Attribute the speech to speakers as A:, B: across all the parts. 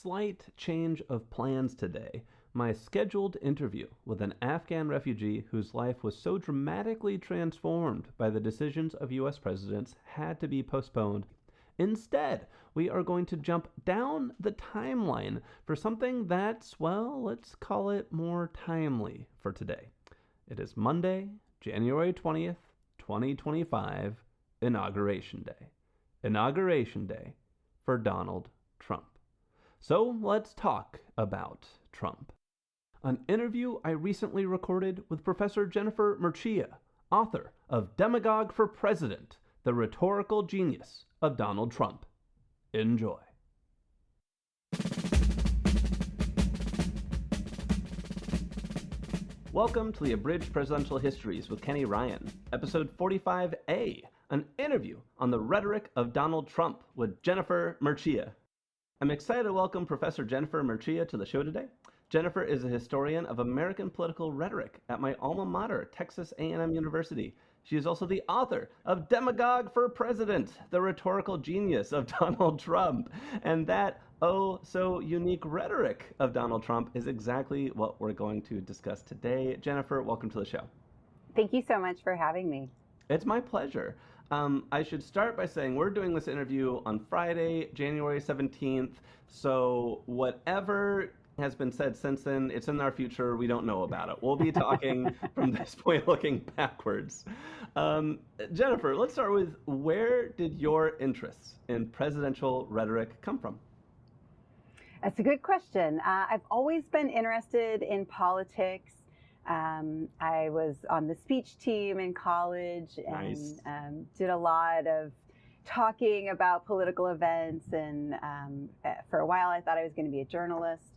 A: slight change of plans today. My scheduled interview with an Afghan refugee whose life was so dramatically transformed by the decisions of US presidents had to be postponed. Instead, we are going to jump down the timeline for something that's, well, let's call it more timely for today. It is Monday, January 20th, 2025, Inauguration Day. Inauguration Day for Donald Trump. So let's talk about Trump. An interview I recently recorded with Professor Jennifer Mercieca, author of Demagogue for President, the Rhetorical Genius of Donald Trump. Enjoy. Welcome to the Abridged Presidential Histories with Kenny Ryan, episode 45A, an interview on the rhetoric of Donald Trump with Jennifer Mercieca. I'm excited to welcome Professor Jennifer Mercieca to the show today. Jennifer is a historian of American political rhetoric at my alma mater, Texas A&M University. She is also the author of Demagogue for President, the Rhetorical Genius of Donald Trump. And that so unique rhetoric of Donald Trump is exactly what we're going to discuss today. Jennifer, welcome to the show.
B: Thank you so much for having me.
A: It's my pleasure. I should start by saying we're doing this interview on Friday, January 17th. So whatever has been said since then, it's in our future. We don't know about it. We'll be talking from this point looking backwards. Jennifer, let's start with, where did your interests in presidential rhetoric come from?
B: That's a good question. I've always been interested in politics. I was on the speech team in college and
A: Nice.
B: Did a lot of talking about political events. And for a while, I thought I was going to be a journalist.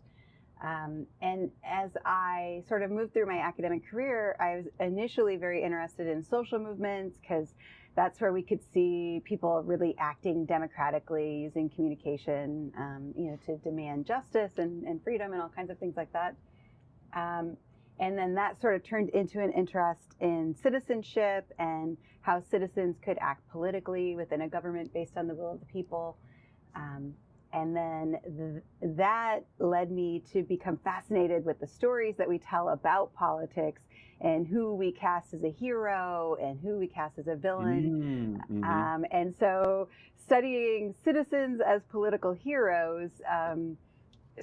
B: And as I sort of moved through my academic career, I was initially very interested in social movements because that's where we could see people really acting democratically, using communication, to demand justice and freedom and all kinds of things like that. And then that sort of turned into an interest in citizenship and how citizens could act politically within a government based on the will of the people. And then that led me to become fascinated with the stories that we tell about politics and who we cast as a hero and who we cast as a villain. And so studying citizens as political heroes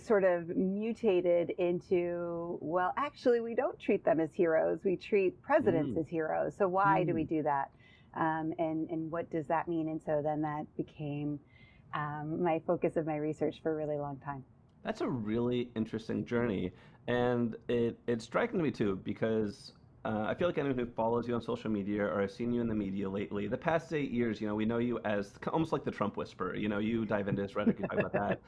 B: sort of mutated into, well, actually, we don't treat them as heroes. We treat presidents as heroes. So why do we do that? And what does that mean? And so then that became my focus of my research for a really long time.
A: That's a really interesting journey. And it's striking to me, too, because I feel like anyone who follows you on social media, or I've seen you in the media lately, the past 8 years, we know you as almost like the Trump whisperer. You dive into his rhetoric, you talk about that.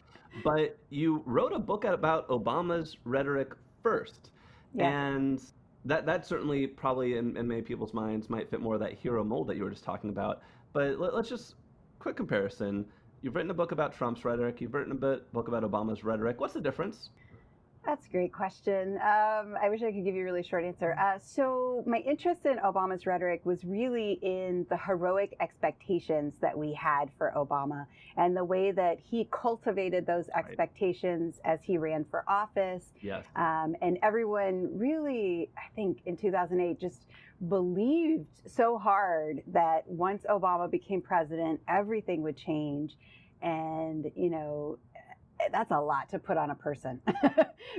A: But you wrote a book about Obama's rhetoric first.
B: Yeah.
A: And that certainly probably in many people's minds might fit more of that hero mold that you were just talking about. But let's just, quick comparison. You've written a book about Trump's rhetoric. You've written a book about Obama's rhetoric. What's the difference?
B: That's a great question. I wish I could give you a really short answer. So my interest in Obama's rhetoric was really in the heroic expectations that we had for Obama and the way that he cultivated those expectations as he ran for office.
A: Yes.
B: And everyone really, I think in 2008, just believed so hard that once Obama became president, everything would change. And, that's a lot to put on a person,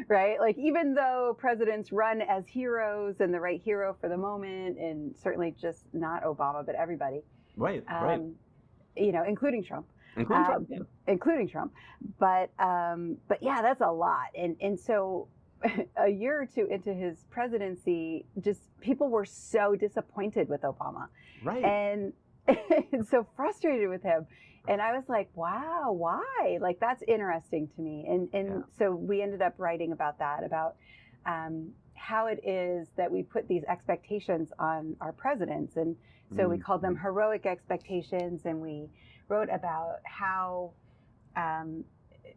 B: right? Like, even though presidents run as heroes and the right hero for the moment, and certainly just not Obama, but everybody.
A: Right.
B: Including Trump.
A: Including Trump.
B: But yeah, that's a lot. And so a year or two into his presidency, just people were so disappointed with Obama.
A: Right.
B: And so frustrated with him. And I was like, wow, why? Like, that's interesting to me. And so we ended up writing about that, about how it is that we put these expectations on our presidents. And so we called them heroic expectations. And we wrote about how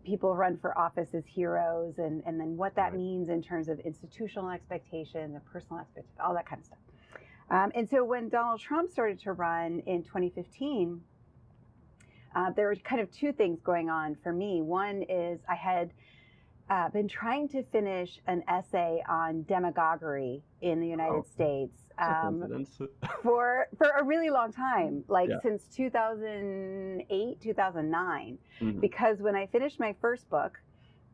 B: people run for office as heroes and then what that means in terms of institutional expectation, the personal expectation, all that kind of stuff. And so when Donald Trump started to run in 2015, there were kind of two things going on for me. One is I had been trying to finish an essay on demagoguery in the United States for a really long time, like since 2008, 2009, because when I finished my first book,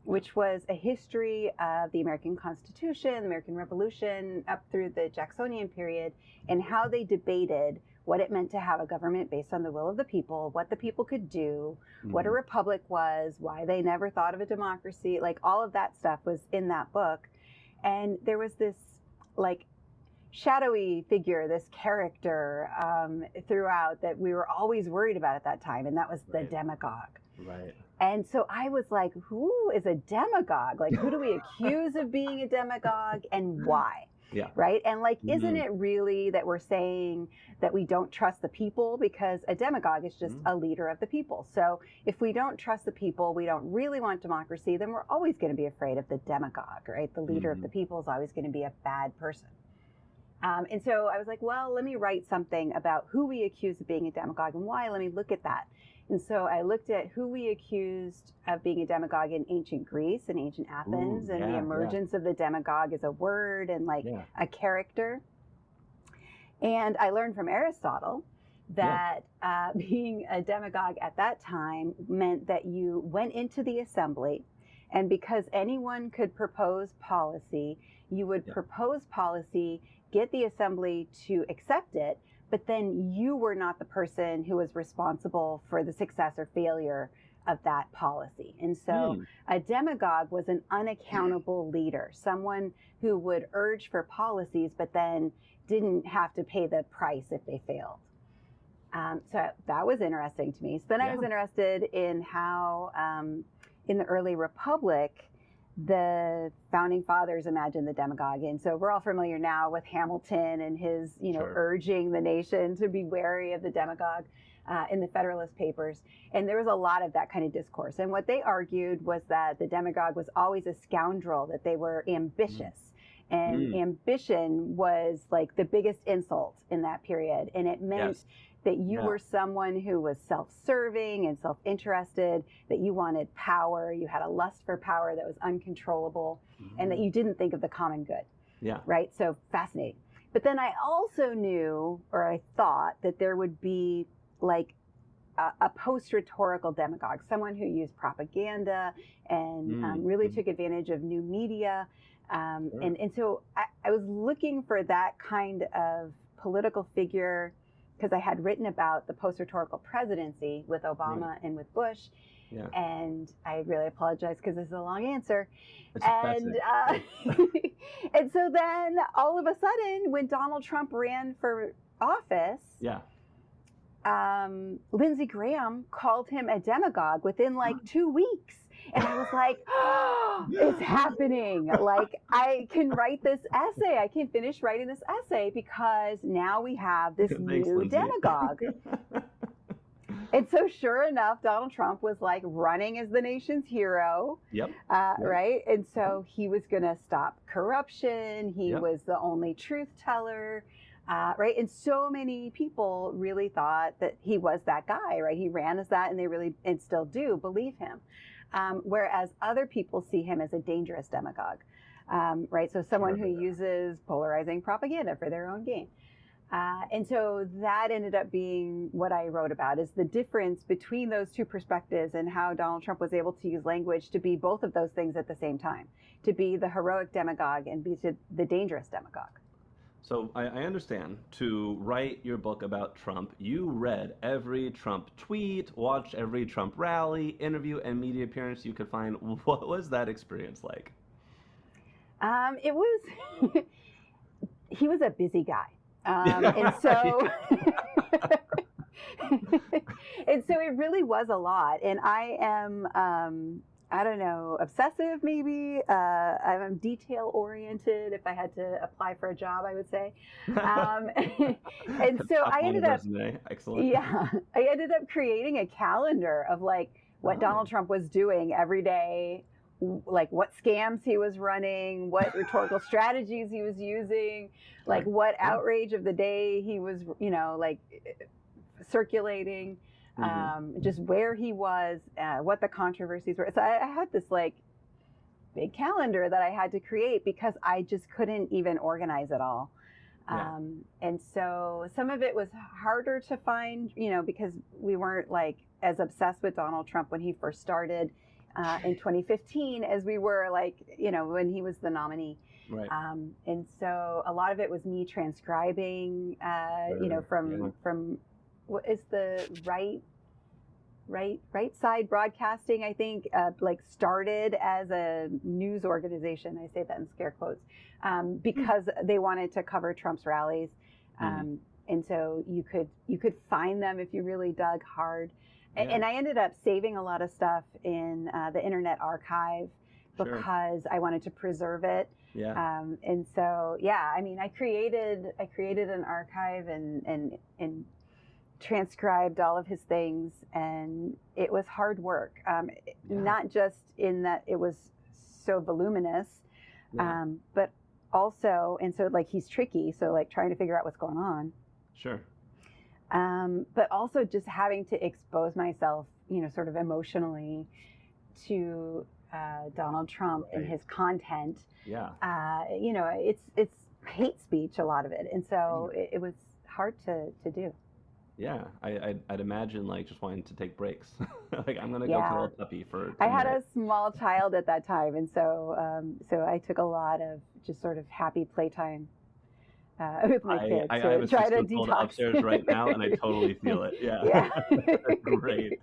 B: which was a history of the American Constitution, the American Revolution, up through the Jacksonian period, and how they debated what it meant to have a government based on the will of the people, what the people could do, what a republic was, why they never thought of a democracy, like all of that stuff was in that book. And there was this like shadowy figure, this character throughout that we were always worried about at that time, and that was the demagogue.
A: Right.
B: And so I was like, who is a demagogue? Like, who do we accuse of being a demagogue and why?
A: Yeah.
B: Right. And like, isn't it really that we're saying that we don't trust the people, because a demagogue is just a leader of the people. So if we don't trust the people, we don't really want democracy, then we're always going to be afraid of the demagogue, right? The leader of the people is always going to be a bad person. And so I was like, well, let me write something about who we accuse of being a demagogue and why. Let me look at that. And so I looked at who we accused of being a demagogue in ancient Greece and ancient Athens, and the emergence of the demagogue as a word and like a character. And I learned from Aristotle that being a demagogue at that time meant that you went into the assembly, and because anyone could propose policy, you would propose policy, get the assembly to accept it, but then you were not the person who was responsible for the success or failure of that policy. And so a demagogue was an unaccountable leader, someone who would urge for policies, but then didn't have to pay the price if they failed. So that was interesting to me. So then I was interested in how in the early republic, the founding fathers imagined the demagogue. And so we're all familiar now with Hamilton and his, urging the nation to be wary of the demagogue in the Federalist Papers. And there was a lot of that kind of discourse. And what they argued was that the demagogue was always a scoundrel, that they were ambitious. And ambition was like the biggest insult in that period. And it meant that you were someone who was self-serving and self-interested, that you wanted power, you had a lust for power that was uncontrollable, and that you didn't think of the common good. Yeah. Right? So fascinating. But then I also knew, or I thought, that there would be like a post-rhetorical demagogue, someone who used propaganda and really took advantage of new media. And so I was looking for that kind of political figure, because I had written about the post-rhetorical presidency with Obama and with Bush. Yeah. And I really apologize because this is a long answer. And and so then all of a sudden, when Donald Trump ran for office, Lindsey Graham called him a demagogue within like 2 weeks. And I was like, oh, it's happening. Like, I can write this essay. I can finish writing this essay because now we have this new demagogue. And so sure enough, Donald Trump was like running as the nation's hero. Right? And so he was going to stop corruption. He was the only truth teller. Right? And so many people really thought that he was that guy, right? He ran as that, and they really, and still do, believe him. Whereas other people see him as a dangerous demagogue, right? So someone who uses polarizing propaganda for their own gain. And so that ended up being what I wrote about, is the difference between those two perspectives and how Donald Trump was able to use language to be both of those things at the same time, to be the heroic demagogue and be the dangerous demagogue.
A: So I understand, to write your book about Trump, you read every Trump tweet, watched every Trump rally, interview, and media appearance you could find. What was that experience like?
B: It was, he was a busy guy. And so, and so it really was a lot. And I am, I don't know, obsessive maybe. I'm detail oriented. If I had to apply for a job, I would say. And so I ended up,
A: excellent.
B: I ended up creating a calendar of like what Donald Trump was doing every day, like what scams he was running, what rhetorical strategies he was using, like what outrage of the day he was, like circulating. just where he was, what the controversies were. So I had this like big calendar that I had to create because I just couldn't even organize it all.
A: Yeah.
B: And so some of it was harder to find, because we weren't like as obsessed with Donald Trump when he first started in 2015 as we were like, when he was the nominee.
A: Right.
B: And so a lot of it was me transcribing, from what is the right side broadcasting, I think, like started as a news organization. I say that in scare quotes, because they wanted to cover Trump's rallies. And so you could find them if you really dug hard. Yeah. And I ended up saving a lot of stuff in the Internet Archive because I wanted to preserve it.
A: Yeah.
B: And so, I created an archive and transcribed all of his things, and it was hard work. Not just in that it was so voluminous, but also, and so like he's tricky, so like trying to figure out what's going on.
A: Sure.
B: But also just having to expose myself, sort of emotionally to Donald Trump and his content.
A: Yeah.
B: It's hate speech, a lot of it, and so it was hard to do.
A: Yeah, I'd imagine like just wanting to take breaks. Like I'm gonna go cuddle a puppy for 10
B: I had
A: minutes.
B: a small child at that time, and so I took a lot of just sort of happy playtime with my kids
A: I have a
B: try to
A: 6-month-old
B: detox
A: upstairs right now, and I totally feel it. Yeah. Great.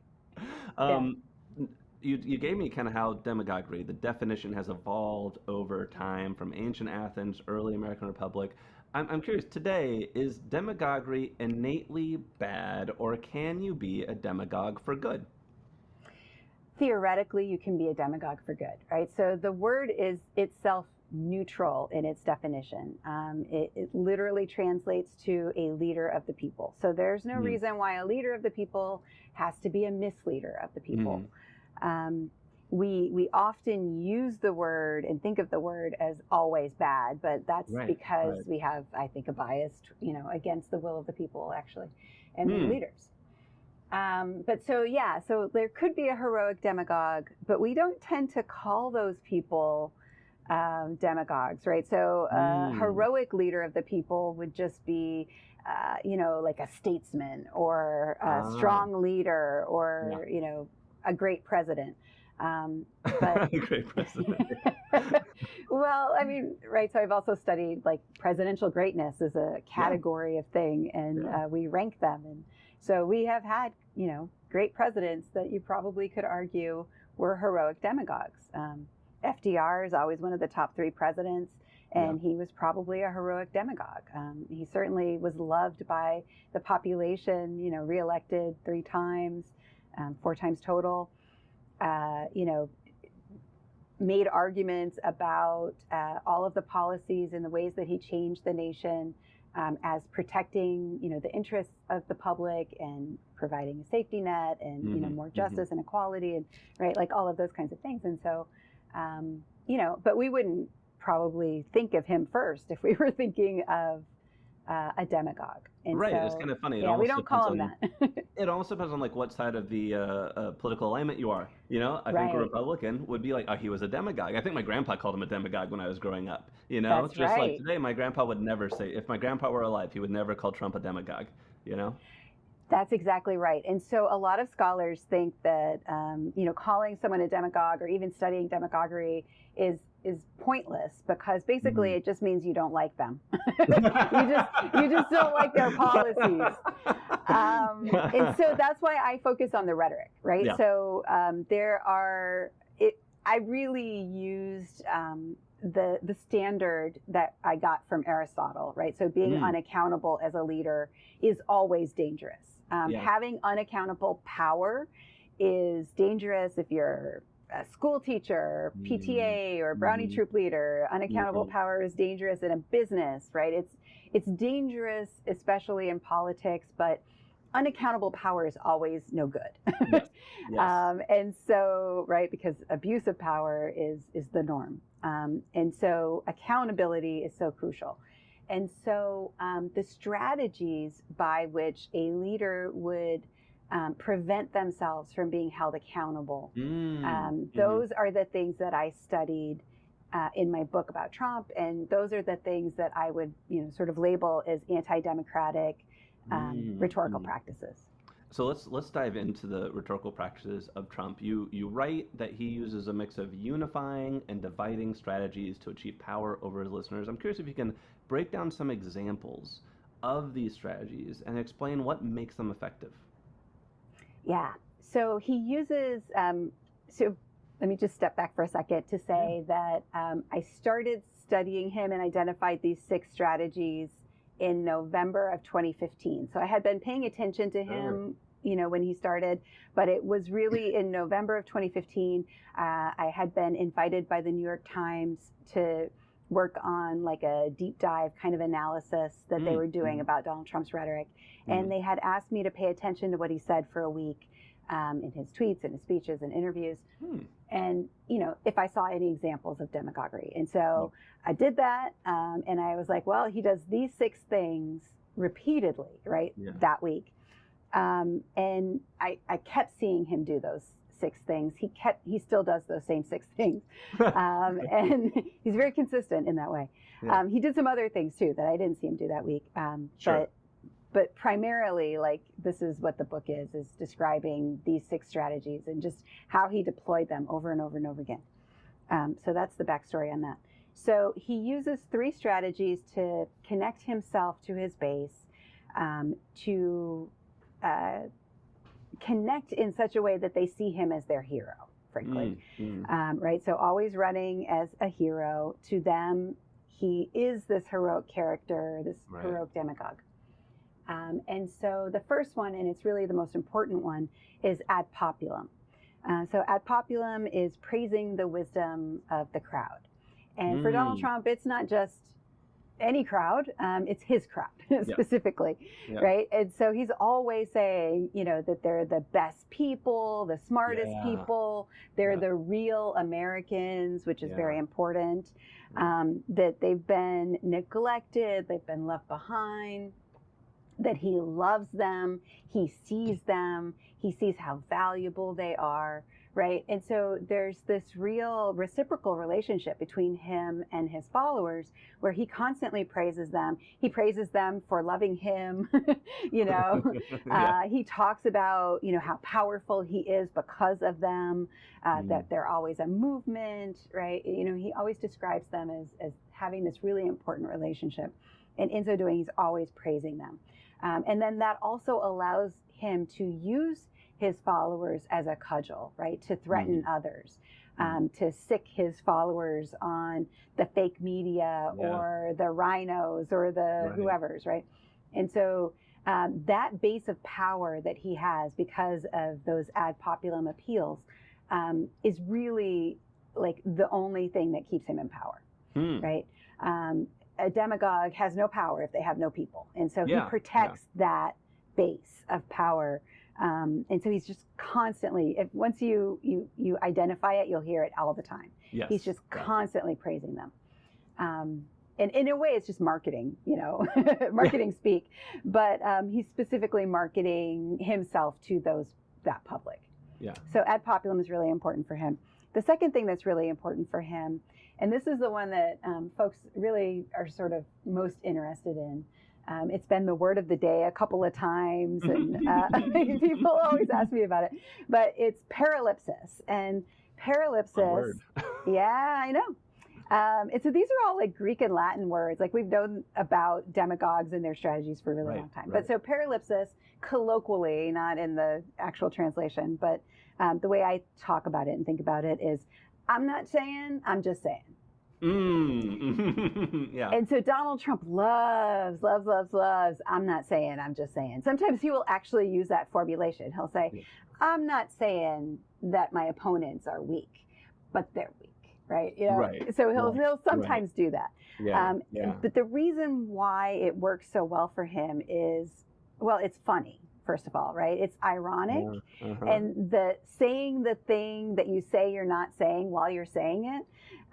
A: You gave me kind of how demagoguery, the definition has evolved over time from ancient Athens, early American Republic. I'm curious, today, is demagoguery innately bad, or can you be a demagogue for good?
B: Theoretically, you can be a demagogue for good, right? So the word is itself neutral in its definition. It literally translates to a leader of the people. So there's no reason why a leader of the people has to be a misleader of the people. We often use the word and think of the word as always bad, but that's because we have, I think, a bias, against the will of the people, actually, and the leaders. But so there could be a heroic demagogue, but we don't tend to call those people demagogues, right? So a heroic leader of the people would just be, like a statesman or a strong leader or, a great president. But
A: great president.
B: Well, right. So I've also studied like presidential greatness as a category of thing, and we rank them. And so we have had, great presidents that you probably could argue were heroic demagogues. FDR is always one of the top 3 presidents, and he was probably a heroic demagogue. He certainly was loved by the population, reelected 3 times, 4 times total. Made arguments about all of the policies and the ways that he changed the nation as protecting, the interests of the public and providing a safety net and, more justice and equality and, right, like all of those kinds of things. And so, but we wouldn't probably think of him first if we were thinking of a demagogue. And so,
A: it's kind of funny.
B: We don't call him that.
A: It also depends on like what side of the political alignment you are. I think a Republican would be like, oh, he was a demagogue. I think my grandpa called him a demagogue when I was growing up.
B: That's
A: just like today, my grandpa would never say, if my grandpa were alive, he would never call Trump a demagogue.
B: That's exactly right. And so a lot of scholars think that, calling someone a demagogue or even studying demagoguery is pointless because basically it just means you don't like them. you just don't like their policies. And so that's why I focus on the rhetoric, right? Yeah. So I really used the standard that I got from Aristotle, right? So being unaccountable as a leader is always dangerous. Having unaccountable power is dangerous if you're a school teacher, PTA, or brownie troop leader. Unaccountable power is dangerous in a business, right? It's dangerous, especially in politics, but unaccountable power is always no good. Yes. And so, right, because abuse of power is the norm. And so accountability is so crucial. And so the strategies by which a leader would prevent themselves from being held accountable.
A: Mm-hmm.
B: Those are the things that I studied in my book about Trump, and those are the things that I would, sort of label as anti-democratic rhetorical practices.
A: So let's dive into the rhetorical practices of Trump. You write that he uses a mix of unifying and dividing strategies to achieve power over his listeners. I'm curious if you can break down some examples of these strategies and explain what makes them effective.
B: Yeah. So he uses. So let me just step back for a second to say that I started studying him and identified these 6 strategies in November of 2015. So I had been paying attention to him, when he started, but it was really in November of 2015. I had been invited by the New York Times to work on like a deep dive kind of analysis that they were doing about Donald Trump's rhetoric. And they had asked me to pay attention to what he said for a week in his tweets and his speeches and interviews. And, if I saw any examples of demagoguery. And so I did that. And I was like, well, he does these 6 things repeatedly, right, that week. And I kept seeing him do those 6 things. He still does those same 6 things. And he's very consistent in that way. He did some other things too that I didn't see him do that week. But primarily, like, this is what the book is describing these 6 strategies and just how he deployed them over and over and over again. So that's the backstory on that. So he uses 3 strategies to connect himself to his base, to connect in such a way that they see him as their hero, frankly. Right? So always running as a hero. To them, he is this heroic character, this heroic demagogue. And so the first one, and it's really the most important one, is ad populum. So ad populum is praising the wisdom of the crowd. And for Donald Trump, it's not just any crowd, it's his crowd specifically, right? And so he's always saying, that they're the best people, the smartest people, they're the real Americans, which is very important, that they've been neglected, they've been left behind, that he loves them, he sees how valuable they are, right? And so there's this real reciprocal relationship between him and his followers where he constantly praises them. He praises them for loving him, He talks about, how powerful he is because of them, that they're always a movement, right? He always describes them as having this really important relationship. And in so doing, he's always praising them. And then that also allows him to use his followers as a cudgel, right? To threaten others, to sick his followers on the fake media or the rhinos or the whoever's, right? And so that base of power that he has because of those ad populum appeals is really like the only thing that keeps him in power, right? A demagogue has no power if they have no people. And so he protects that base of power. And so he's just constantly, once you identify it, you'll hear it all the time. He's just constantly praising them. And in a way, it's just marketing, marketing speak. But he's specifically marketing himself to that public. So ad populum is really important for him. The second thing that's really important for him, and this is the one that folks really are sort of most interested in. It's been the word of the day a couple of times, and people always ask me about it. But it's paralipsis. And paralipsis, I know. And so these are all like Greek and Latin words. Like we've known about demagogues and their strategies for a really long time. But so paralipsis, colloquially, not in the actual translation, but the way I talk about it and think about it is, I'm not saying, I'm just saying. And so Donald Trump loves, I'm not saying, I'm just saying. Sometimes he will actually use that formulation. He'll say, I'm not saying that my opponents are weak, but they're weak, right? So he'll sometimes do that. But the reason why it works so well for him is, well, it's funny. First of all, right? It's ironic. And saying the thing that you say you're not saying while you're saying it,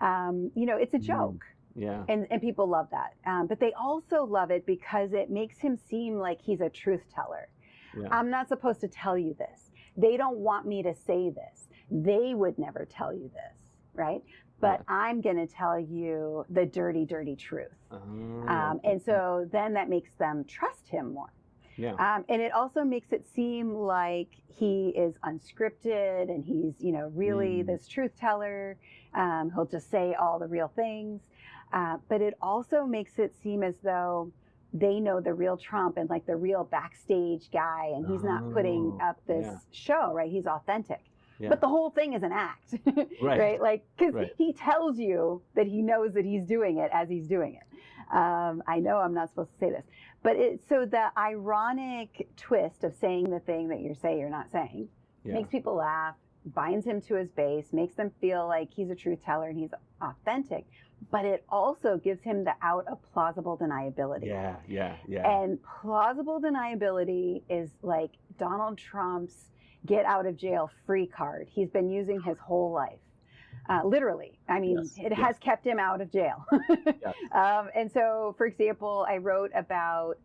B: it's a joke. And people love that. But they also love it because it makes him seem like he's a truth teller.
A: Yeah.
B: I'm not supposed to tell you this. They don't want me to say this. They would never tell you this, right? But I'm going to tell you the dirty, dirty truth. And so then that makes them trust him more.
A: Yeah.
B: And it also makes it seem like he is unscripted and he's, really this truth teller. He'll just say all the real things. But it also makes it seem as though they know the real Trump and like the real backstage guy, and he's not putting up this show, right? He's authentic. Yeah. But the whole thing is an act, right? Like, because he tells you that he knows that he's doing it as he's doing it. I know I'm not supposed to say this, but so the ironic twist of saying the thing that you're not saying makes people laugh, binds him to his base, makes them feel like he's a truth teller and he's authentic. But it also gives him the out of plausible deniability.
A: Yeah.
B: And plausible deniability is like Donald Trump's get out of jail free card. He's been using his whole life. Literally. I mean, it has kept him out of jail. And so, for example, I wrote about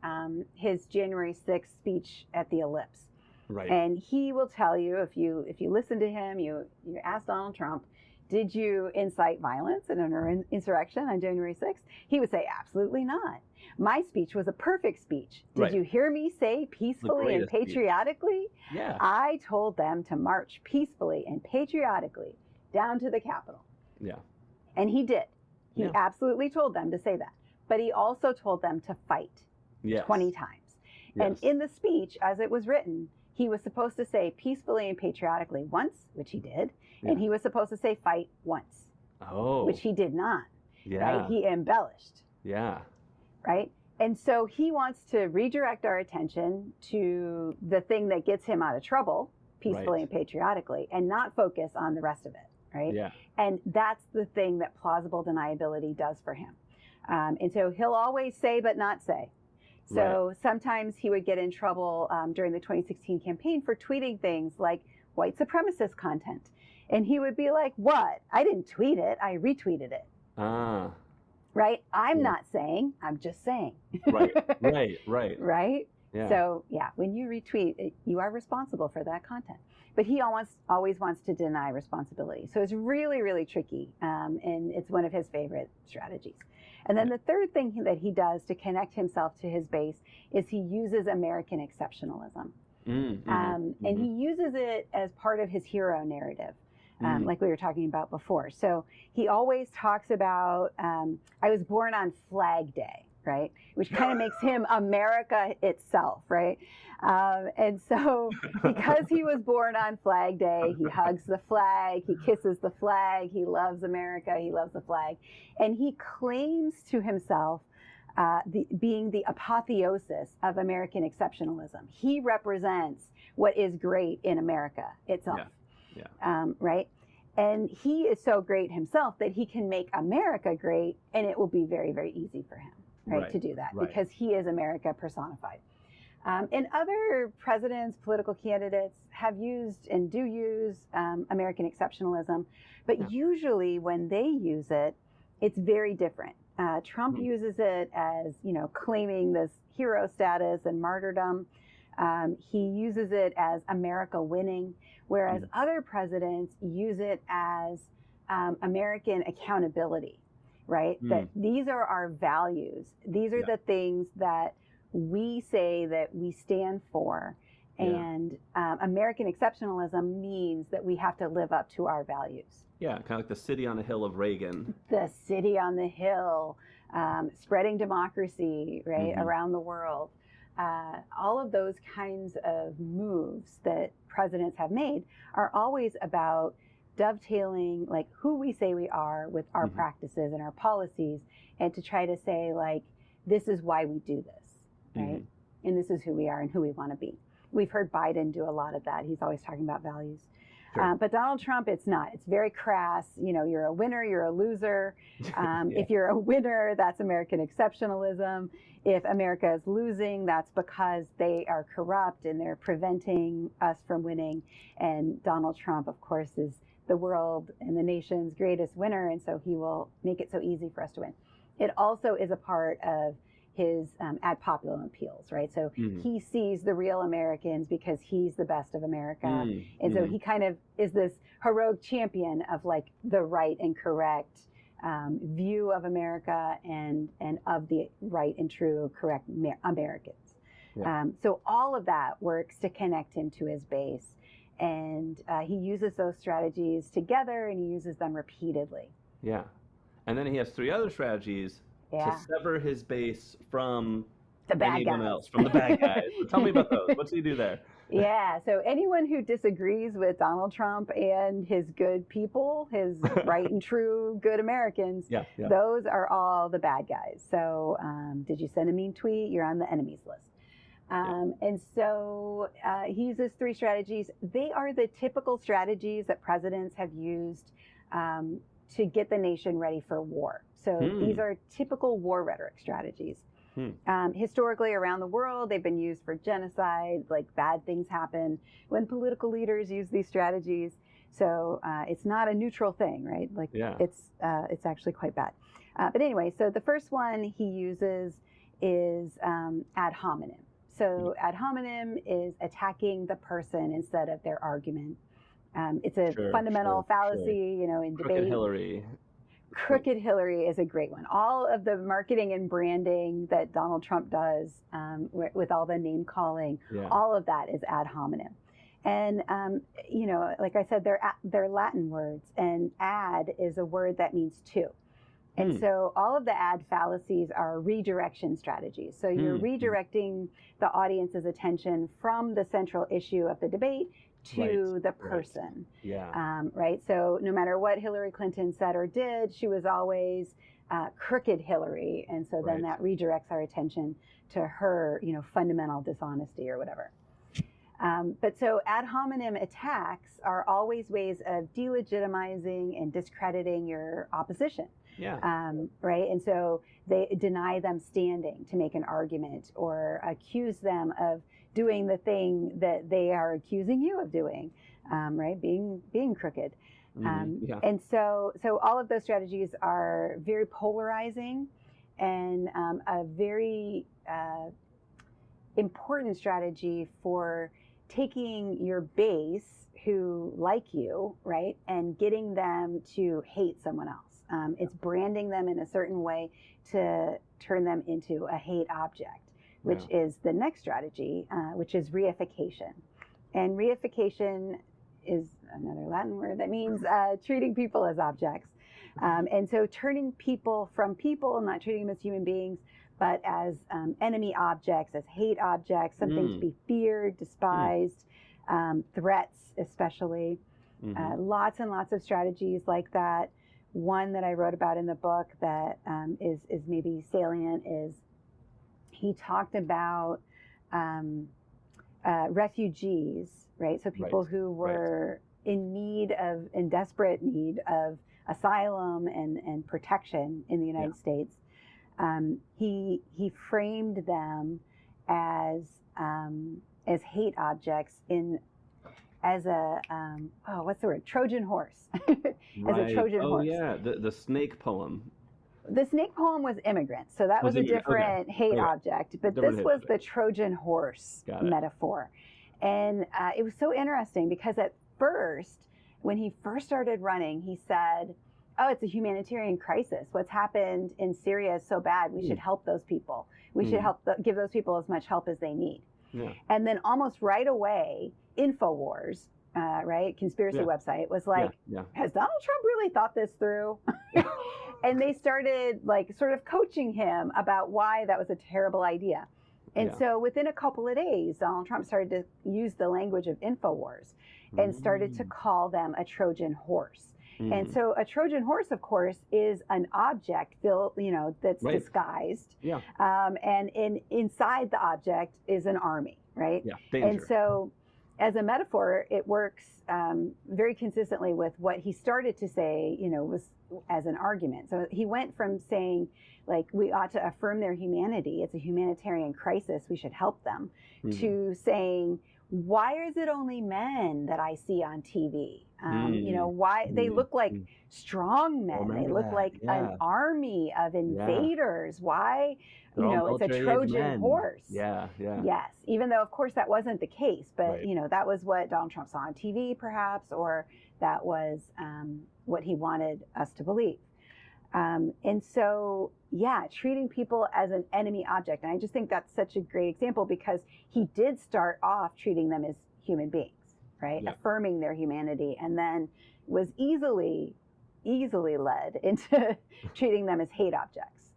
B: his January 6th speech at the Ellipse.
A: Right.
B: And he will tell you, if you listen to him, you ask Donald Trump, did you incite violence in an insurrection on January 6th? He would say, absolutely not. My speech was a perfect speech. Did you hear me say peacefully and patriotically?
A: Yeah.
B: I told them to march peacefully and patriotically down to the Capitol.
A: Yeah.
B: And he did. He absolutely told them to say that. But he also told them to fight 20 times. And in the speech, as it was written, he was supposed to say peacefully and patriotically once, which he did. And he was supposed to say fight once, which he did not. Right? He embellished.
A: Yeah.
B: Right? And so he wants to redirect our attention to the thing that gets him out of trouble, peacefully and patriotically, and not focus on the rest of it. Right?
A: Yeah.
B: And that's the thing that plausible deniability does for him. And so he'll always say but not say. So sometimes he would get in trouble during the 2016 campaign for tweeting things like white supremacist content. And he would be like, what? I didn't tweet it. I retweeted it. Right? I'm not saying, I'm just saying.
A: Right.
B: Right?
A: Yeah.
B: So, when you retweet, you are responsible for that content. But he always wants to deny responsibility. So it's really, really tricky. And it's one of his favorite strategies. And then the third thing that he does to connect himself to his base is he uses American exceptionalism. And he uses it as part of his hero narrative. Like we were talking about before. So he always talks about, I was born on Flag Day, right? Which kind of makes him America itself, right? And so because he was born on Flag Day, he hugs the flag, he kisses the flag, he loves America, he loves the flag. And he claims to himself being the apotheosis of American exceptionalism. He represents what is great in America itself. Right? And he is so great himself that he can make America great, and it will be very, very easy for him, to do that because he is America personified. And other presidents, political candidates have used and do use American exceptionalism, but usually when they use it, it's very different. Trump uses it as, claiming this hero status and martyrdom. He uses it as America winning, whereas other presidents use it as American accountability, right? That these are our values. These are the things that we say that we stand for. And American exceptionalism means that we have to live up to our values.
A: Yeah, kind of like the city on a hill of Reagan.
B: The city on the hill, spreading democracy, right, around the world. All of those kinds of moves that presidents have made are always about dovetailing like who we say we are with our practices and our policies, and to try to say like, this is why we do this, right? And this is who we are and who we want to be. We've heard Biden do a lot of that. He's always talking about values. But Donald Trump, it's not. It's very crass. You're a winner, you're a loser. If you're a winner, that's American exceptionalism. If America is losing, that's because they are corrupt and they're preventing us from winning. And Donald Trump, of course, is the world and the nation's greatest winner. And so he will make it so easy for us to win. It also is a part of his ad populum appeals, right? So he sees the real Americans because he's the best of America. And so he kind of is this heroic champion of like the right and correct view of America and of the right and true, correct Americans.
A: Yeah.
B: So all of that works to connect him to his base. And he uses those strategies together, and he uses them repeatedly.
A: Yeah. And then he has 3 other strategies to sever his base from
B: the bad
A: anyone
B: guys.
A: else, from the bad guys. So tell me about those. What's he do there?
B: Yeah, so anyone who disagrees with Donald Trump and his good people, his right and true good Americans, those are all the bad guys. So did you send a mean tweet? You're on the enemies list. And so he uses 3 strategies. They are the typical strategies that presidents have used to get the nation ready for war. So these are typical war rhetoric strategies. Historically around the world, they've been used for genocide, like bad things happen when political leaders use these strategies. So it's not a neutral thing, right? Like it's actually quite bad. But anyway, so the first one he uses is ad hominem. So ad hominem is attacking the person instead of their argument. It's a fundamental fallacy, you know, in debate. Crooked Hillary is a great one. All of the marketing and branding that Donald Trump does with all the name calling, all of that is ad hominem. And, you know, like I said, they're Latin words, and ad is a word that means to. And so all of the ad fallacies are redirection strategies. So you're redirecting the audience's attention from the central issue of the debate to the person. Right. So no matter what Hillary Clinton said or did, she was always crooked Hillary. And so then that redirects our attention to her, you know, fundamental dishonesty or whatever. But so ad hominem attacks are always ways of delegitimizing and discrediting your opposition. Right. And so they deny them standing to make an argument or accuse them of doing the thing that they are accusing you of doing, right? Being crooked. And so all of those strategies are very polarizing and a very important strategy for taking your base who like you, right, and getting them to hate someone else. It's branding them in a certain way to turn them into a hate object, which is the next strategy, which is reification. And reification is another Latin word that means treating people as objects. And so turning people from people, not treating them as human beings, but as enemy objects, as hate objects, something to be feared, despised, threats especially. Lots and lots of strategies like that. One that I wrote about in the book that is maybe salient is he talked about refugees, right? So people who were in desperate need of asylum and protection in the United States. He framed them as hate objects as a what's the word? Trojan horse. As a Trojan horse.
A: Oh yeah, the snake poem.
B: The snake poem was immigrants, so that was a different hate object. But this was the Trojan horse metaphor. And it was so interesting because at first, when he first started running, he said, oh, it's a humanitarian crisis. What's happened in Syria is so bad. We should help those people. We should give those people as much help as they need. And then almost right away, InfoWars, right, conspiracy website, was like, has Donald Trump really thought this through? And they started like sort of coaching him about why that was a terrible idea. And so within a couple of days, Donald Trump started to use the language of InfoWars and started to call them a Trojan horse. And so a Trojan horse, of course, is an object that's disguised. And inside the object is an army, right? And so as a metaphor, it works very consistently with what he started to say, was as an argument. So he went from saying, like, we ought to affirm their humanity. It's a humanitarian crisis. We should help them, to saying why is it only men that I see on TV? Why they look like strong men. They look like an army of invaders. Why, it's a Trojan horse.
A: Yeah.
B: Yes, even though, of course, that wasn't the case. But,
A: Right.
B: that was what Donald Trump saw on TV, perhaps, or that was what he wanted us to believe. And so, treating people as an enemy object. And I just think that's such a great example because he did start off treating them as human beings, right?
A: Yeah.
B: Affirming their humanity, and then was easily led into treating them as hate objects.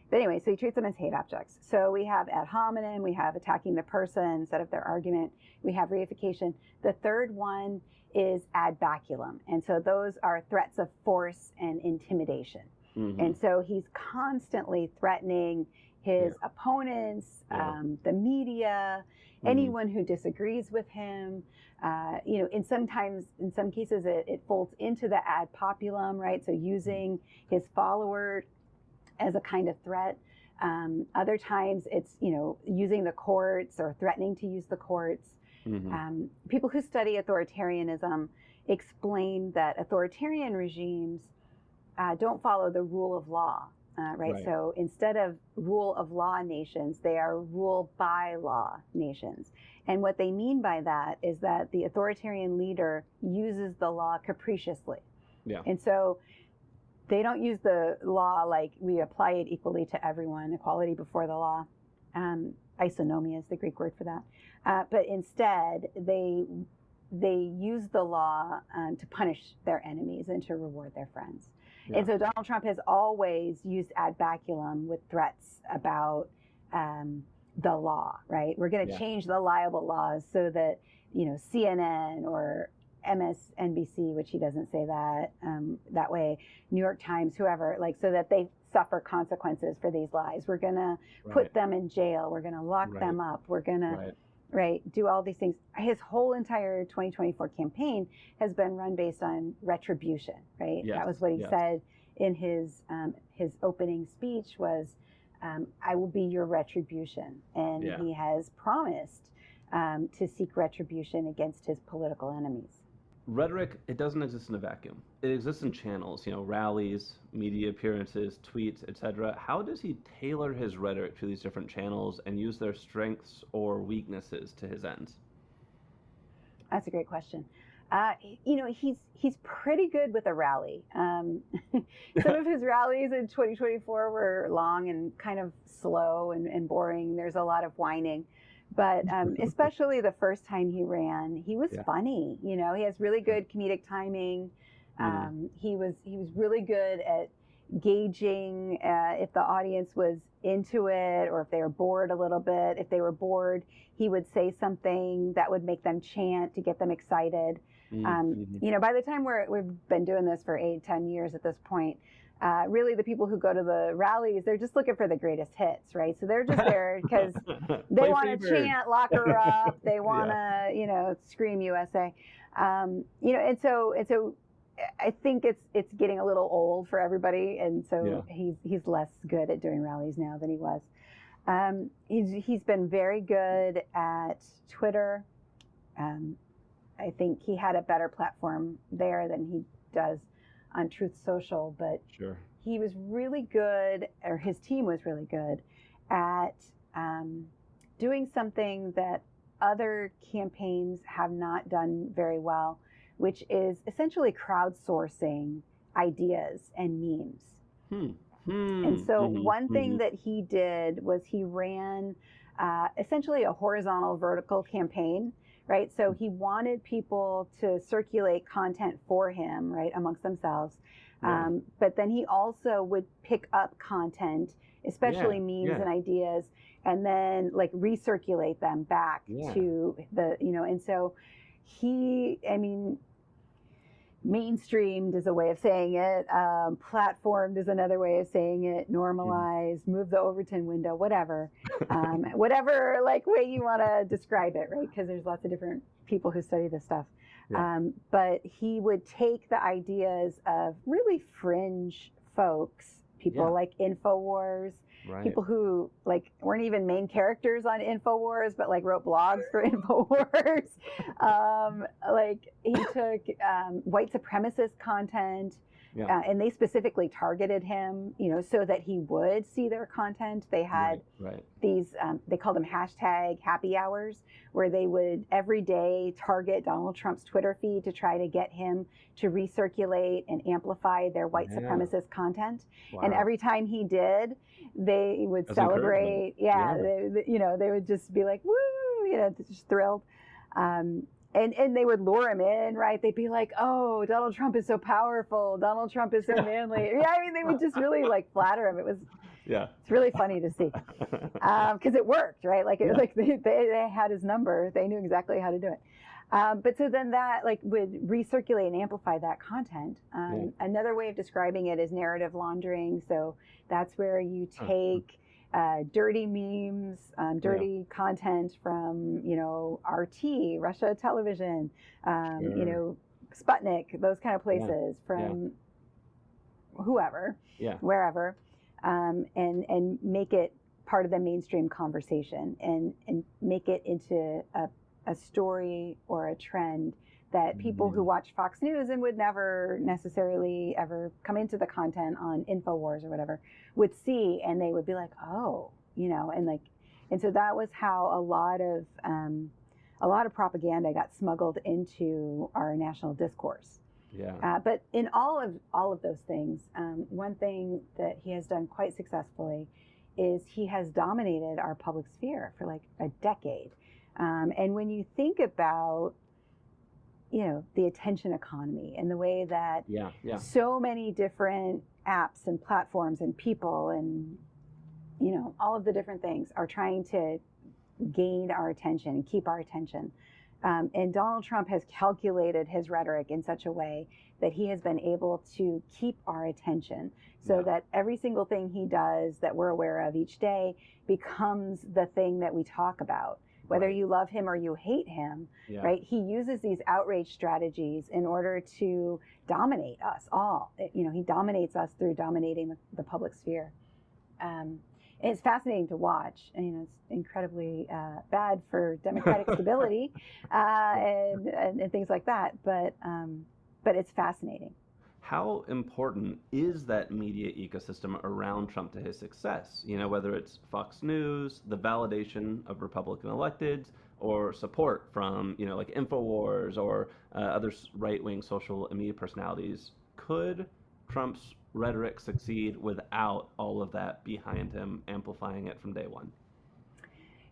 B: But anyway, so he treats them as hate objects. So we have ad hominem, we have attacking the person instead of their argument, we have reification. The third one is ad baculum. And so those are threats of force and intimidation.
A: Mm-hmm.
B: And so he's constantly threatening his opponents, the media, anyone who disagrees with him. In some cases it folds into the ad populum, right? So using his followers as a kind of threat. Other times it's, using the courts or threatening to use the courts. People who study authoritarianism explain that authoritarian regimes don't follow the rule of law, right? So instead of rule of law nations, they are rule by law nations. And what they mean by that is that the authoritarian leader uses the law capriciously.
A: Yeah.
B: And so they don't use the law like we apply it equally to everyone, equality before the law. Isonomia is the Greek word for that. But instead, they use the law to punish their enemies and to reward their friends. Yeah. And so Donald Trump has always used ad baculum with threats about the law, right? We're going to change the liable laws so that, CNN or MSNBC, which he doesn't say that way, New York Times, whoever, so that they suffer consequences for these lies. We're going to put them in jail. We're going to lock them up. We're going to do all these things. His whole entire 2024 campaign has been run based on retribution, right?
A: Yes.
B: That was what he said in his opening speech was, I will be your retribution. And he has promised to seek retribution against his political enemies.
A: Rhetoric, it doesn't exist in a vacuum. It exists in channels, rallies, media appearances, tweets, etc. How does he tailor his rhetoric to these different channels and use their strengths or weaknesses to his ends?
B: That's a great question. He's pretty good with a rally. Some of his rallies in 2024 were long and kind of slow and boring. There's a lot of whining. But especially the first time he ran, he was funny. He has really good comedic timing. He was really good at gauging if the audience was into it or if they were bored a little bit. If they were bored, he would say something that would make them chant to get them excited. By the time we've been doing this for 8-10 years at this point, really the people who go to the rallies, they're just looking for the greatest hits, right? So they're just there because they want to chant, lock her up. They want to, scream USA. And so I think it's getting a little old for everybody. And so he's less good at doing rallies now than he was. He's been very good at Twitter. I think he had a better platform there than he does on Truth Social, but he was really good, or his team was really good at doing something that other campaigns have not done very well, which is essentially crowdsourcing ideas and memes. And so one thing that he did was he ran essentially a horizontal vertical campaign, right? So he wanted people to circulate content for him, right, amongst themselves. But then he also would pick up content, especially memes and ideas, and then recirculate them back to the, and so mainstreamed is a way of saying it, platformed is another way of saying it, normalized, move the Overton window, whatever, whatever way you want to describe it, right? Because there's lots of different people who study this stuff. But he would take the ideas of really fringe folks, people like InfoWars,
A: Right.
B: people who like weren't even main characters on InfoWars, but like wrote blogs for InfoWars. Like he took white supremacist content.
A: Yeah.
B: And they specifically targeted him, so that he would see their content. They had
A: right.
B: these, they called them hashtag happy hours, where they would every day target Donald Trump's Twitter feed to try to get him to recirculate and amplify their white supremacist content. Wow. And every time he did, they would celebrate. Yeah. They would just be like, woo, just thrilled. And they would lure him in, right? They'd be like, oh, Donald Trump is so powerful. Donald Trump is so manly. Yeah, I mean, they would just really like flatter him. It's really funny to see. Because it worked, right? Like, they had his number. They knew exactly how to do it. But so then that like would recirculate and amplify that content. Another way of describing it is narrative laundering. So that's where you take dirty memes, dirty content from, RT, Russia television, Sputnik, those kind of places from whoever, wherever, and make it part of the mainstream conversation and make it into a story or a trend that people who watch Fox News and would never necessarily ever come into the content on InfoWars or whatever would see, and they would be like, oh, and so that was how a lot of propaganda got smuggled into our national discourse. Yeah. But in all of those things, one thing that he has done quite successfully is he has dominated our public sphere for like a decade. And when you think about the attention economy and the way that so many different apps and platforms and people and, all of the different things are trying to gain our attention and keep our attention. And Donald Trump has calculated his rhetoric in such a way that he has been able to keep our attention so that every single thing he does that we're aware of each day becomes the thing that we talk about. Whether you love him or you hate him, right? He uses these outrage strategies in order to dominate us all. He dominates us through dominating the public sphere. And it's fascinating to watch. And, it's incredibly bad for democratic stability and things like that. But it's fascinating.
A: How important is that media ecosystem around Trump to his success? Whether it's Fox News, the validation of Republican electeds, or support from, like InfoWars or other right-wing social media personalities. Could Trump's rhetoric succeed without all of that behind him, amplifying it from day one?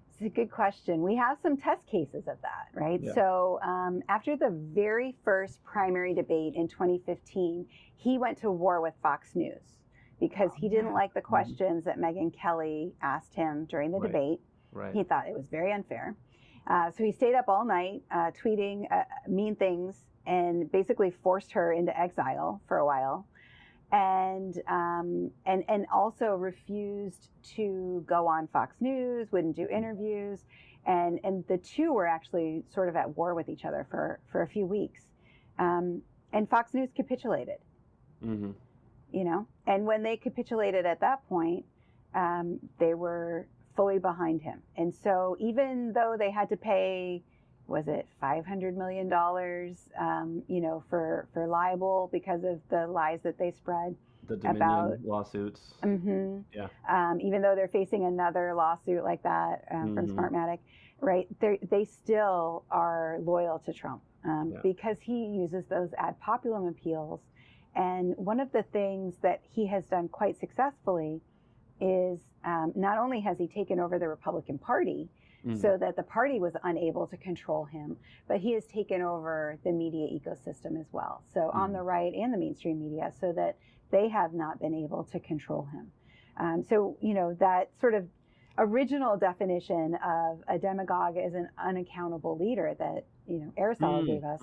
B: It's a good question. We have some test cases of that, right? Yeah. So after the very first primary debate in 2015, he went to war with Fox News because he didn't like the questions that Megyn Kelly asked him during the debate. Right. He thought it was very unfair. So he stayed up all night tweeting mean things and basically forced her into exile for a while. And also refused to go on Fox News, wouldn't do interviews, and the two were actually sort of at war with each other for a few weeks, and Fox News capitulated, and when they capitulated at that point, they were fully behind him, and so even though they had to pay, was it $500 million, for libel because of the lies that they spread
A: the Dominion lawsuits.
B: Even though they're facing another lawsuit like that from Smartmatic, right? They still are loyal to Trump because he uses those ad populum appeals. And one of the things that he has done quite successfully is not only has he taken over the Republican Party, so that the party was unable to control him, but he has taken over the media ecosystem as well. So on the right and the mainstream media, so that they have not been able to control him. So, that sort of original definition of a demagogue as an unaccountable leader that, Aristotle gave us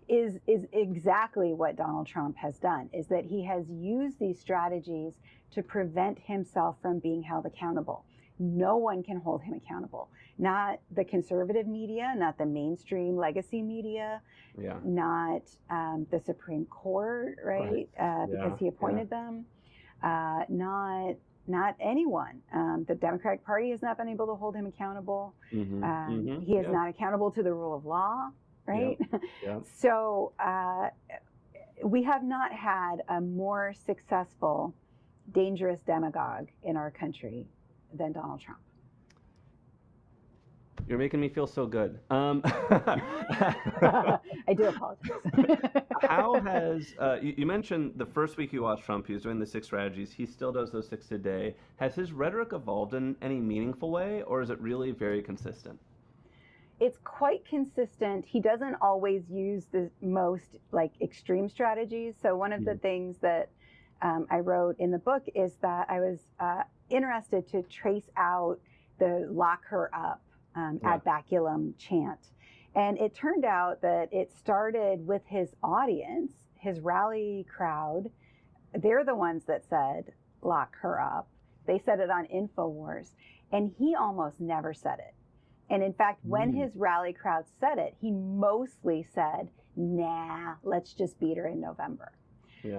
B: is exactly what Donald Trump has done, is that he has used these strategies to prevent himself from being held accountable. No one can hold him accountable. Not the conservative media, not the mainstream legacy media, not the Supreme Court, right? Because he appointed them. Not not anyone. The Democratic Party has not been able to hold him accountable. He is not accountable to the rule of law, right? So we have not had a more successful, dangerous demagogue in our country than Donald Trump.
A: You're making me feel so good.
B: I do apologize.
A: How has, you mentioned the first week you watched Trump, he was doing the 6 strategies. He still does those 6 today. Has his rhetoric evolved in any meaningful way, or is it really very consistent?
B: It's quite consistent. He doesn't always use the most extreme strategies. So one of the things that I wrote in the book is that I was interested to trace out the lock her up ad baculum chant. And it turned out that it started with his audience, his rally crowd. They're the ones that said, lock her up. They said it on InfoWars. And he almost never said it. And in fact, when his rally crowd said it, he mostly said, nah, let's just beat her in November.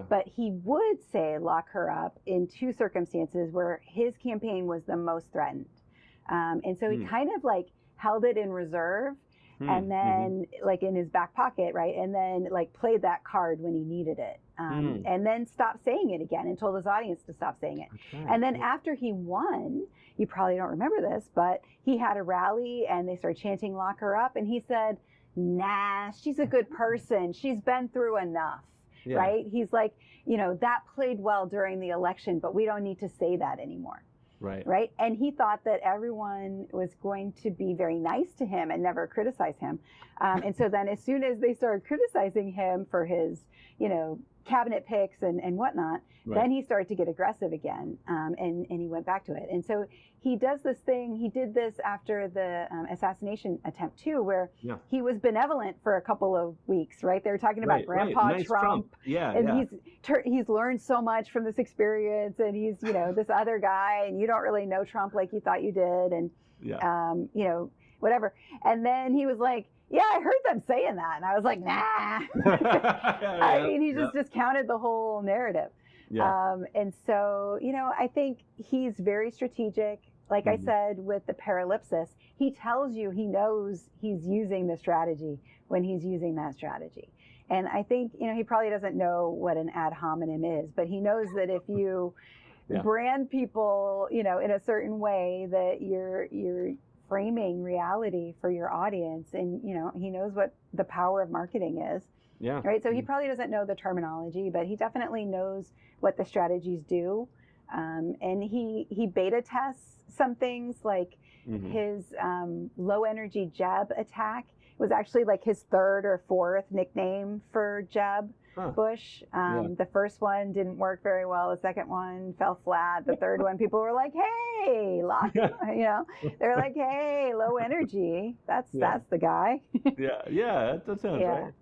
B: But he would say lock her up in 2 circumstances where his campaign was the most threatened. And so he kind of held it in reserve and then in his back pocket, right? And then played that card when he needed it. And then stopped saying it again and told his audience to stop saying it. And then after he won, you probably don't remember this, but he had a rally and they started chanting lock her up. And he said, nah, she's a good person. She's been through enough. Right? He's like, that played well during the election, but we don't need to say that anymore. Right. And he thought that everyone was going to be very nice to him and never criticize him. And so then as soon as they started criticizing him for his, cabinet picks and whatnot, then he started to get aggressive again. And he went back to it. And so he does this thing. He did this after the assassination attempt, too, where he was benevolent for a couple of weeks. Right. They were talking about Grandpa
A: Nice Trump.
B: And he's learned so much from this experience. And he's, this other guy. And you don't really know Trump like you thought you did. And, whatever. And then he was like, yeah, I heard them saying that. And I was like, nah. I mean, he just discounted the whole narrative. And so, I think he's very strategic. Like I said, with the paralipsis, he tells you he knows he's using the strategy when he's using that strategy. And I think, he probably doesn't know what an ad hominem is, but he knows that if you brand people, in a certain way, that you're framing reality for your audience, and he knows what the power of marketing is. Right. So he probably doesn't know the terminology, but he definitely knows what the strategies do. And he beta tests some things, like his low energy Jeb attack was actually his 3rd or 4th nickname for Jeb Bush. The first one didn't work very well. The second one fell flat. The third one, people were like, hey, they're like, hey, low energy. That's the guy.
A: That sounds right.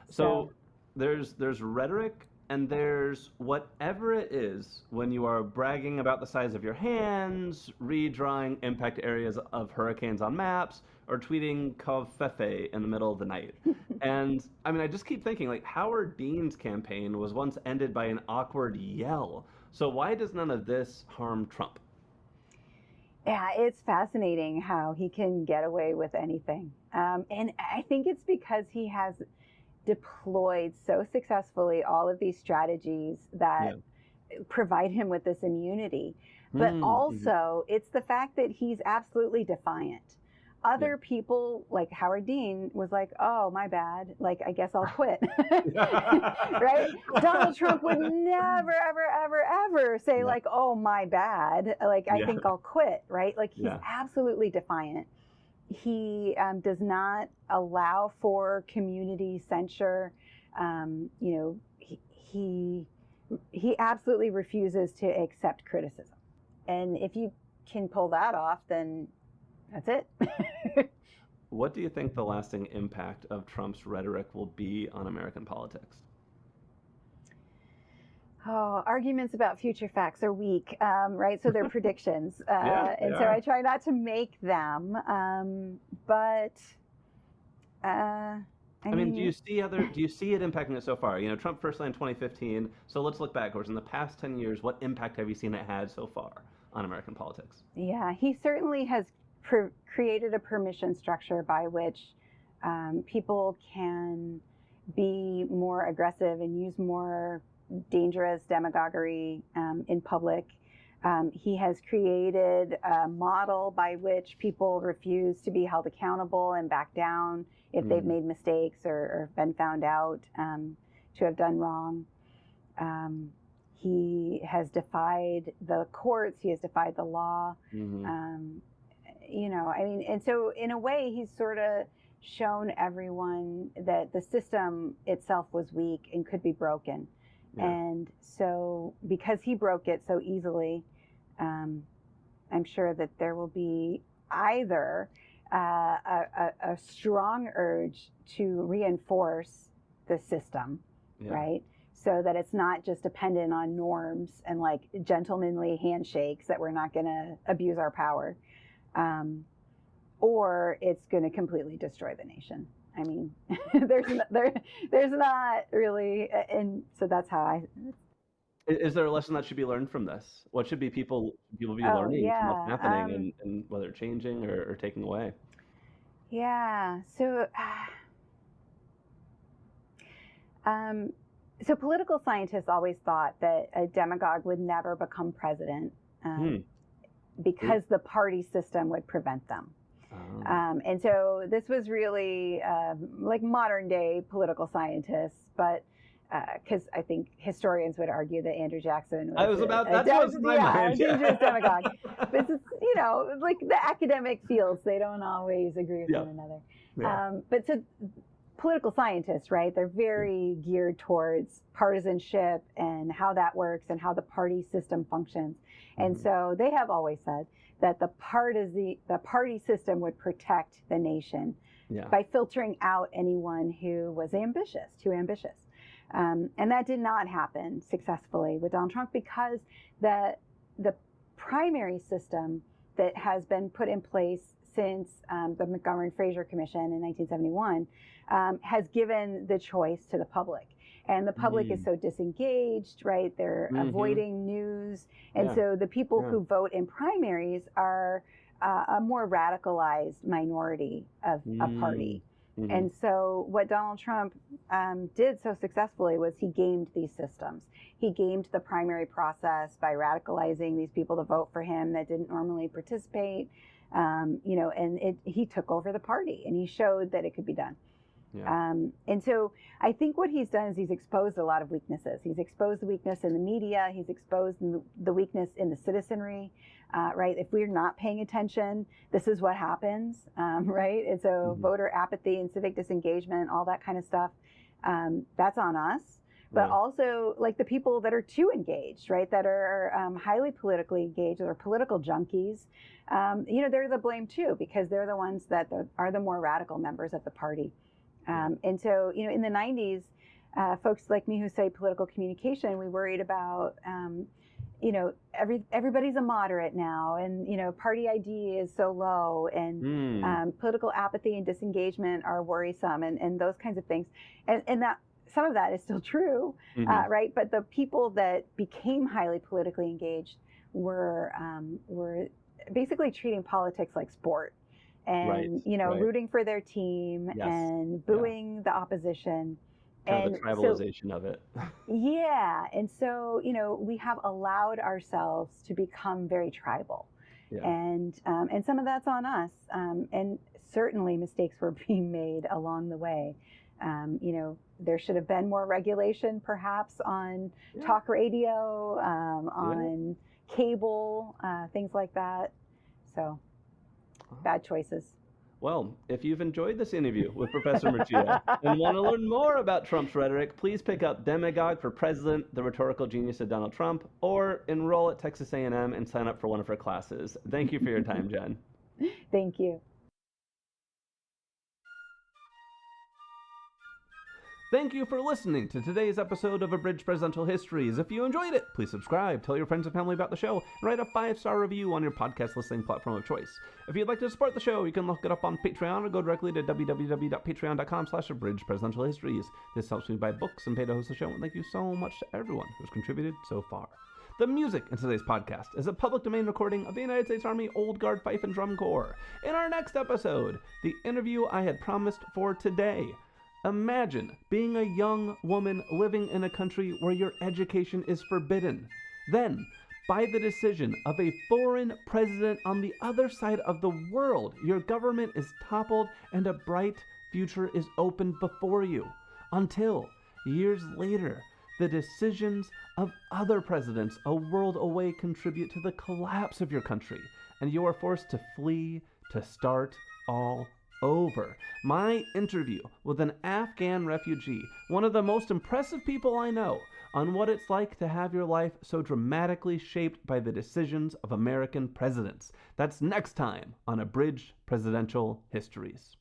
A: So there's rhetoric, and there's whatever it is when you are bragging about the size of your hands, redrawing impact areas of hurricanes on maps, or tweeting Covfefe in the middle of the night. And I mean, I just keep thinking, Howard Dean's campaign was once ended by an awkward yell. So why does none of this harm Trump?
B: Yeah, it's fascinating how he can get away with anything. And I think it's because he has deployed so successfully all of these strategies that provide him with this immunity. But also, it's the fact that he's absolutely defiant. Other people, like Howard Dean, was like, oh, my bad. I guess I'll quit. Right? Donald Trump would never, ever, ever, ever say, oh, my bad. I think I'll quit. Right? He's absolutely defiant. He does not allow for community censure. He absolutely refuses to accept criticism. And if you can pull that off, then that's it.
A: What do you think the lasting impact of Trump's rhetoric will be on American politics?
B: Oh, arguments about future facts are weak, right? So they're predictions. So I try not to make them. But I
A: I mean, do
B: mean,
A: you see do you see it impacting it so far? You know, Trump first line 2015. So let's look backwards. In the past 10 years, what impact have you seen it had so far on American politics?
B: yeah, he certainly has created a permission structure by which people can be more aggressive and use more dangerous demagoguery in public. He has created a model by which people refuse to be held accountable and back down if they've made mistakes or been found out to have done wrong. He has defied the courts. He has defied the law. You know, I mean, and so in a way, he's sort of shown everyone that the system itself was weak and could be broken.
A: Yeah.
B: And so because he broke it so easily, I'm sure that there will be either a strong urge to reinforce the system,
A: Yeah.
B: right? So that it's not just dependent on norms and like gentlemanly handshakes that we're not going to abuse our power, or it's going to completely destroy the nation. I mean, there's not really, and so that's how I.
A: Is there a lesson that should be learned from this? What should people be
B: Oh
A: learning from what's
B: yeah,
A: happening and whether changing or taking away?
B: yeah. So political scientists always thought that a demagogue would never become president because the party system would prevent them. And so this was really like modern day political scientists, but because I think historians would argue that Andrew Jackson was a dangerous demagogue. But it's, you know, like the academic fields, they don't always agree with one another.
A: Yeah.
B: But so political scientists, right, they're very geared towards partisanship and how that works and how the party system functions. And so they have always said that the party system would protect the nation by filtering out anyone who was too ambitious. And that did not happen successfully with Donald Trump because the primary system that has been put in place since the Montgomery-Fraser Commission in 1971 has given the choice to the public. And the public is so disengaged, right? They're avoiding news. And so the people who vote in primaries are a more radicalized minority of a party. And so what Donald Trump did so successfully was he gamed these systems. He gamed the primary process by radicalizing these people to vote for him that didn't normally participate. You know, and he took over the party and he showed that it could be done. And so I think what he's done is he's exposed a lot of weaknesses. He's exposed the weakness in the media. He's exposed the weakness in the citizenry, right? If we're not paying attention, this is what happens, right? And so voter apathy and civic disengagement, all that kind of stuff, that's on us. But also like the people that are too engaged, right? That are highly politically engaged or political junkies, you know, they're the blame too, because they're the ones that are the more radical members of the party. And so, you know, in the 90s, folks like me who say political communication, we worried about, you know, everybody's a moderate now, and, you know, party ID is so low, and political apathy and disengagement are worrisome, and those kinds of things. And that some of that is still true, right? But the people that became highly politically engaged were basically treating politics like sport. And, you know, rooting for their team and booing the opposition.
A: Kind of the tribalization of it.
B: And so, you know, we have allowed ourselves to become very tribal. And some of that's on us. And certainly mistakes were being made along the way. You know, there should have been more regulation perhaps on talk radio, on cable, things like that. So bad choices.
A: Well, if you've enjoyed this interview with Professor Mercieca and want to learn more about Trump's rhetoric, please pick up Demagogue for President, the Rhetorical Genius of Donald Trump, or enroll at Texas A&M and sign up for one of her classes. Thank you for your time, Jen.
B: Thank you.
A: Thank you for listening to today's episode of Abridged Presidential Histories. If you enjoyed it, please subscribe, tell your friends and family about the show, and write a 5-star review on your podcast listening platform of choice. If you'd like to support the show, you can look it up on Patreon or go directly to www.patreon.com/abridgedpresidentialhistories. This helps me buy books and pay to host the show, and thank you so much to everyone who's contributed so far. The music in today's podcast is a public domain recording of the United States Army Old Guard Fife and Drum Corps. In our next episode, the interview I had promised for today. Imagine being a young woman living in a country where your education is forbidden. Then, by the decision of a foreign president on the other side of the world, your government is toppled and a bright future is opened before you. Until, years later, the decisions of other presidents a world away contribute to the collapse of your country, and you are forced to flee to start all over. My interview with an Afghan refugee, one of the most impressive people I know, on what it's like to have your life so dramatically shaped by the decisions of American presidents. That's next time on Abridged Presidential Histories.